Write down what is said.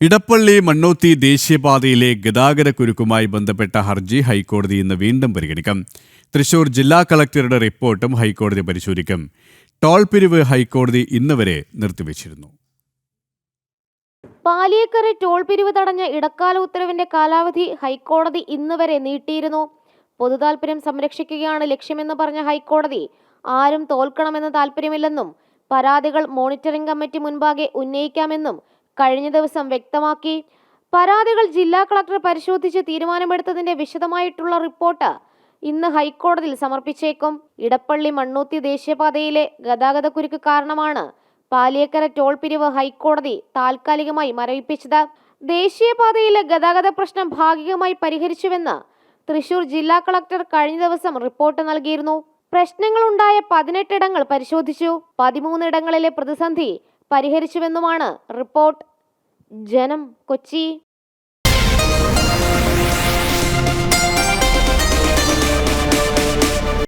ഇടപ്പള്ളി മണ്ണോത്തി ദേശീയപാതയിലെ ഗതാഗതക്കുരുക്കുമായി ബന്ധപ്പെട്ട ഹർജി ഹൈക്കോടതി ഇന്ന് വീണ്ടും പരിഗണിക്കും. തൃശൂർ ജില്ലാ കളക്ടറുടെ റിപ്പോർട്ടും ഹൈക്കോടതി പരിശോധിക്കും. ടോൾ പിരിവ് ഹൈക്കോടതി ഇന്ന് വരെ നിർത്തിവച്ചിരുന്നു. പാലിയേക്കര ടോൾ പിരിവ് തടഞ്ഞ ഇടക്കാല ഉത്തരവിന്റെ കാലാവധി ഹൈക്കോടതി ഇന്ന് വരെ നീട്ടിയിരുന്നു. പൊതുതാൽപര്യം സംരക്ഷിക്കുകയാണ് ലക്ഷ്യമെന്ന് പറഞ്ഞ ഹൈക്കോടതി ആരും തോൽക്കണമെന്ന് താൽപര്യമില്ലെന്നും പരാതികൾ മോണിറ്ററിംഗ് കമ്മിറ്റി മുൻപാകെ ഉന്നയിക്കാമെന്നും കഴിഞ്ഞ ദിവസം വ്യക്തമാക്കി. പരാതികൾ ജില്ലാ കളക്ടർ പരിശോധിച്ച് തീരുമാനമെടുത്തതിന്റെ വിശദമായിട്ടുള്ള റിപ്പോർട്ട് ഇന്ന് ഹൈക്കോടതിയിൽ സമർപ്പിച്ചേക്കും. ഇടപ്പള്ളി മണ്ണൂത്തി ദേശീയപാതയിലെ ഗതാഗതക്കുരുക്ക് കാരണമാണ് പാലിയേക്കര ടോൾ പിരിവ് ഹൈക്കോടതി താൽക്കാലികമായി മരവിപ്പിച്ചത്. ദേശീയപാതയിലെ ഗതാഗത പ്രശ്നം ഭാഗികമായി പരിഹരിച്ചുവെന്ന് തൃശൂർ ജില്ലാ കളക്ടർ കഴിഞ്ഞ ദിവസം റിപ്പോർട്ട് നൽകിയിരുന്നു. പ്രശ്നങ്ങളുണ്ടായ 18 ഇടങ്ങൾ പരിശോധിച്ചു. 13 ഇടങ്ങളിലെ പ്രതിസന്ധി പരിഹരിച്ചുവെന്നുമാണ് റിപ്പോർട്ട്. ജനം, കൊച്ചി.